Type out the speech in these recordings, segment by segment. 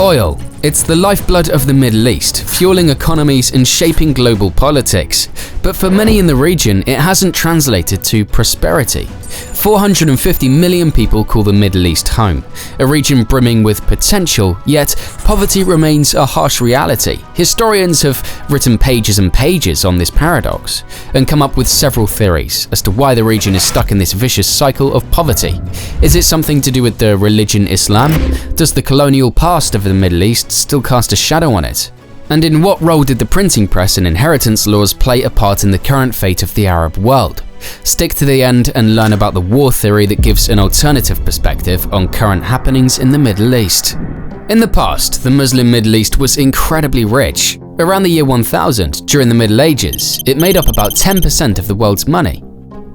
Oil. It's the lifeblood of the Middle East, fueling economies and shaping global politics. But for many in the region, it hasn't translated to prosperity. 450 million people call the Middle East home, a region brimming with potential, yet poverty remains a harsh reality. Historians have written pages and pages on this paradox, and come up with several theories as to why the region is stuck in this vicious cycle of poverty. Is it something to do with the religion Islam? Does the colonial past of the Middle East still cast a shadow on it? And in what role did the printing press and inheritance laws play a part in the current fate of the Arab world? Stick to the end and learn about the war theory that gives an alternative perspective on current happenings in the Middle East. In the past, the Muslim Middle East was incredibly rich. Around the year 1000, during the Middle Ages, it made up about 10% of the world's money.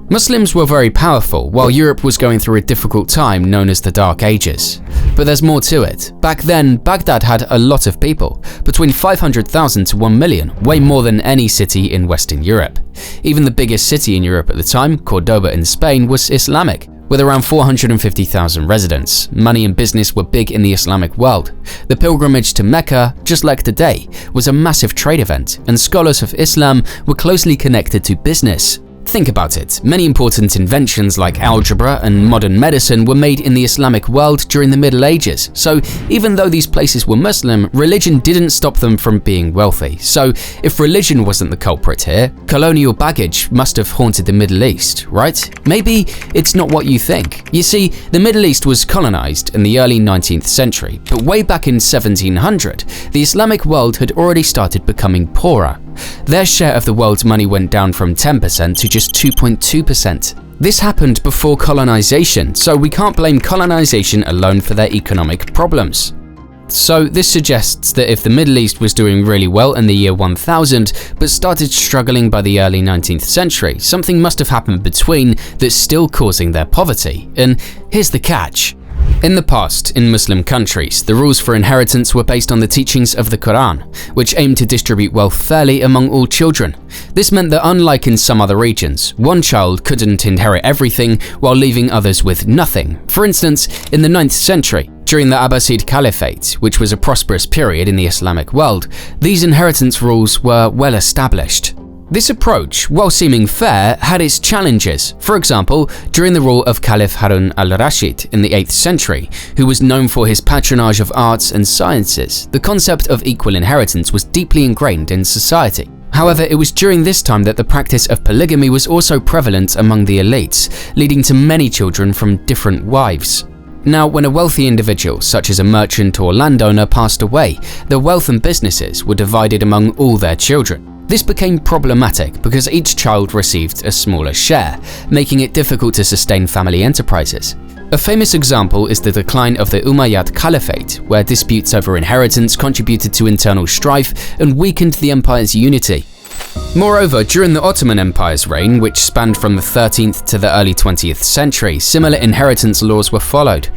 Muslims were very powerful, while Europe was going through a difficult time known as the Dark Ages. But there's more to it. Back then, Baghdad had a lot of people, between 500,000 to 1 million, way more than any city in Western Europe. Even the biggest city in Europe at the time, Cordoba in Spain, was Islamic, with around 450,000 residents. Money and business were big in the Islamic world. The pilgrimage to Mecca, just like today, was a massive trade event, and scholars of Islam were closely connected to business. Think about it, many important inventions like algebra and modern medicine were made in the Islamic world during the Middle Ages, so even though these places were Muslim, religion didn't stop them from being wealthy. So if religion wasn't the culprit here, colonial baggage must have haunted the Middle East, right? Maybe it's not what you think. You see, the Middle East was colonized in the early 19th century, but way back in 1700, the Islamic world had already started becoming poorer. Their share of the world's money went down from 10% to just 2.2%. This happened before colonization, so we can't blame colonization alone for their economic problems. So this suggests that if the Middle East was doing really well in the year 1000 but started struggling by the early 19th century, something must have happened between that's still causing their poverty. And here's the catch. In the past, in Muslim countries, the rules for inheritance were based on the teachings of the Quran, which aimed to distribute wealth fairly among all children. This meant that unlike in some other regions, one child couldn't inherit everything while leaving others with nothing. For instance, in the 9th century, during the Abbasid Caliphate, which was a prosperous period in the Islamic world, these inheritance rules were well established. This approach, while seeming fair, had its challenges. For example, during the rule of Caliph Harun al-Rashid in the 8th century, who was known for his patronage of arts and sciences, the concept of equal inheritance was deeply ingrained in society. However, it was during this time that the practice of polygamy was also prevalent among the elites, leading to many children from different wives. Now, when a wealthy individual, such as a merchant or landowner, passed away, their wealth and businesses were divided among all their children. This became problematic because each child received a smaller share, making it difficult to sustain family enterprises. A famous example is the decline of the Umayyad Caliphate, where disputes over inheritance contributed to internal strife and weakened the empire's unity. Moreover, during the Ottoman Empire's reign, which spanned from the 13th to the early 20th century, similar inheritance laws were followed.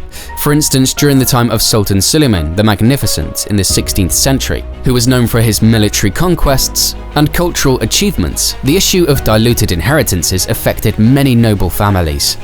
For instance, during the time of Sultan Suleiman the Magnificent in the 16th century, who was known for his military conquests and cultural achievements, the issue of diluted inheritances affected many noble families.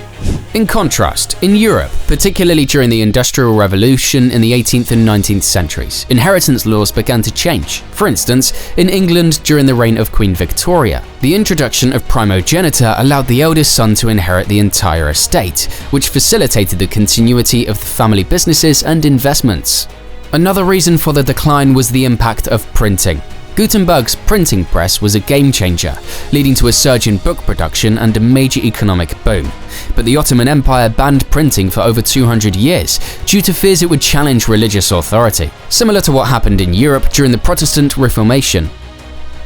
In contrast, in Europe, particularly during the Industrial Revolution in the 18th and 19th centuries, inheritance laws began to change. For instance, in England during the reign of Queen Victoria, the introduction of primogeniture allowed the eldest son to inherit the entire estate, which facilitated the continuity of the family businesses and investments. Another reason for the decline was the impact of printing. Gutenberg's printing press was a game changer, leading to a surge in book production and a major economic boom. But the Ottoman Empire banned printing for over 200 years due to fears it would challenge religious authority, similar to what happened in Europe during the Protestant Reformation.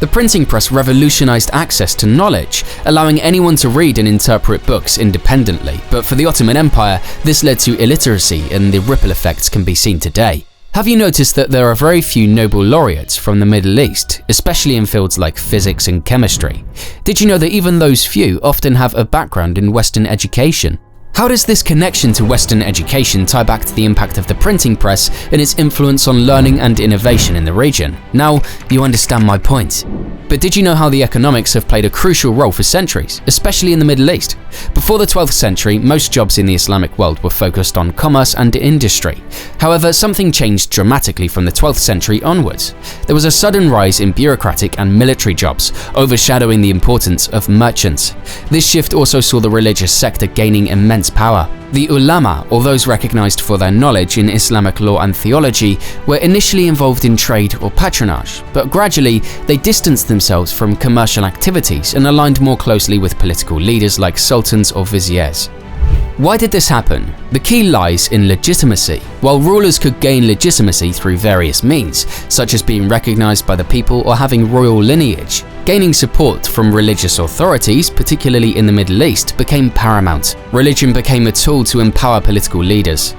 The printing press revolutionized access to knowledge, allowing anyone to read and interpret books independently, but for the Ottoman Empire, this led to illiteracy, and the ripple effects can be seen today. Have you noticed that there are very few Nobel laureates from the Middle East, especially in fields like physics and chemistry? Did you know that even those few often have a background in Western education? How does this connection to Western education tie back to the impact of the printing press and its influence on learning and innovation in the region? Now you understand my point. But did you know how the economics have played a crucial role for centuries, especially in the Middle East? Before the 12th century, most jobs in the Islamic world were focused on commerce and industry. However, something changed dramatically from the 12th century onwards. There was a sudden rise in bureaucratic and military jobs, overshadowing the importance of merchants. This shift also saw the religious sector gaining immense power. The ulama, or those recognized for their knowledge in Islamic law and theology, were initially involved in trade or patronage, but gradually they distanced themselves from commercial activities and aligned more closely with political leaders like sultans or viziers. Why did this happen? The key lies in legitimacy. While rulers could gain legitimacy through various means, such as being recognized by the people or having royal lineage, gaining support from religious authorities, particularly in the Middle East, became paramount. Religion became a tool to empower political leaders.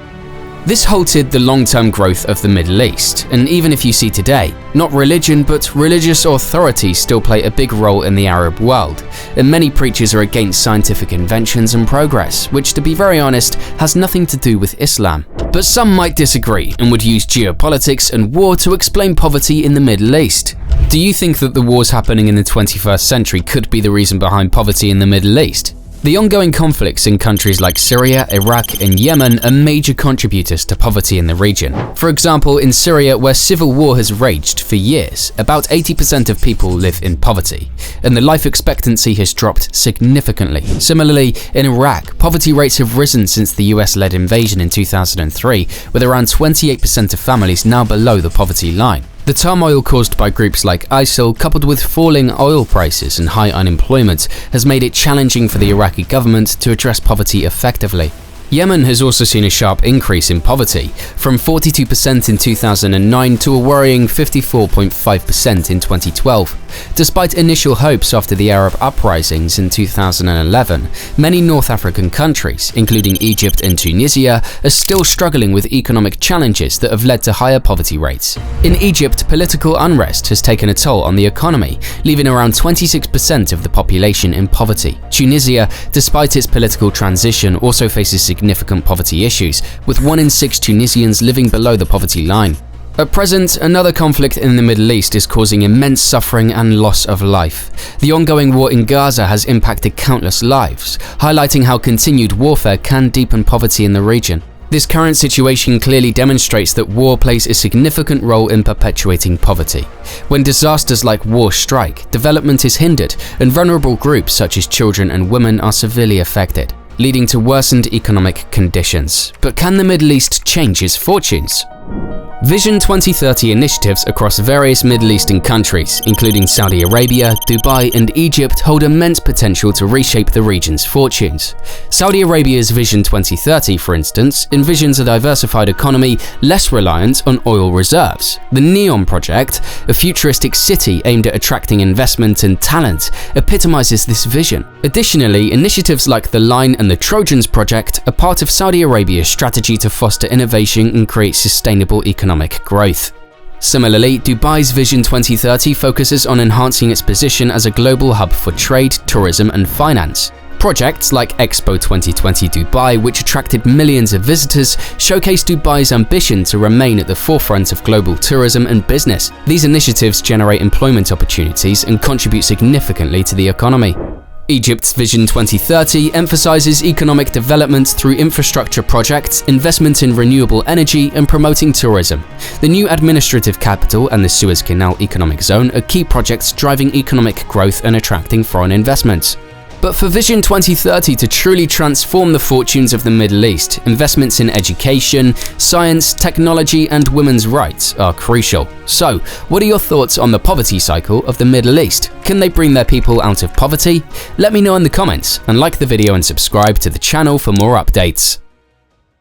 This halted the long-term growth of the Middle East, and even if you see today, not religion but religious authorities still play a big role in the Arab world, and many preachers are against scientific inventions and progress, which to be very honest, has nothing to do with Islam. But some might disagree and would use geopolitics and war to explain poverty in the Middle East. Do you think that the wars happening in the 21st century could be the reason behind poverty in the Middle East? The ongoing conflicts in countries like Syria, Iraq, and Yemen are major contributors to poverty in the region. For example, in Syria, where civil war has raged for years, about 80% of people live in poverty, and the life expectancy has dropped significantly. Similarly, in Iraq, poverty rates have risen since the US-led invasion in 2003, with around 28% of families now below the poverty line. The turmoil caused by groups like ISIL, coupled with falling oil prices and high unemployment, has made it challenging for the Iraqi government to address poverty effectively. Yemen has also seen a sharp increase in poverty, from 42% in 2009 to a worrying 54.5% in 2012. Despite initial hopes after the Arab uprisings in 2011, many North African countries, including Egypt and Tunisia, are still struggling with economic challenges that have led to higher poverty rates. In Egypt, political unrest has taken a toll on the economy, leaving around 26% of the population in poverty. Tunisia, despite its political transition, also faces significant poverty issues, with 1 in 6 Tunisians living below the poverty line. At present, another conflict in the Middle East is causing immense suffering and loss of life. The ongoing war in Gaza has impacted countless lives, highlighting how continued warfare can deepen poverty in the region. This current situation clearly demonstrates that war plays a significant role in perpetuating poverty. When disasters like war strike, development is hindered, and vulnerable groups such as children and women are severely affected, leading to worsened economic conditions. But can the Middle East change its fortunes? Vision 2030 initiatives across various Middle Eastern countries, including Saudi Arabia, Dubai, and Egypt, hold immense potential to reshape the region's fortunes. Saudi Arabia's Vision 2030, for instance, envisions a diversified economy less reliant on oil reserves. The NEOM project, a futuristic city aimed at attracting investment and talent, epitomizes this vision. Additionally, initiatives like the Line and the Trojans project are part of Saudi Arabia's strategy to foster innovation and create sustainable economic growth. Similarly, Dubai's Vision 2030 focuses on enhancing its position as a global hub for trade, tourism, and finance. Projects like Expo 2020 Dubai, which attracted millions of visitors, showcase Dubai's ambition to remain at the forefront of global tourism and business. These initiatives generate employment opportunities and contribute significantly to the economy. Egypt's Vision 2030 emphasizes economic development through infrastructure projects, investment in renewable energy, and promoting tourism. The new administrative capital and the Suez Canal Economic Zone are key projects driving economic growth and attracting foreign investments. But for Vision 2030 to truly transform the fortunes of the Middle East, investments in education, science, technology, and women's rights are crucial. So, what are your thoughts on the poverty cycle of the Middle East? Can they bring their people out of poverty? Let me know in the comments, and like the video and subscribe to the channel for more updates.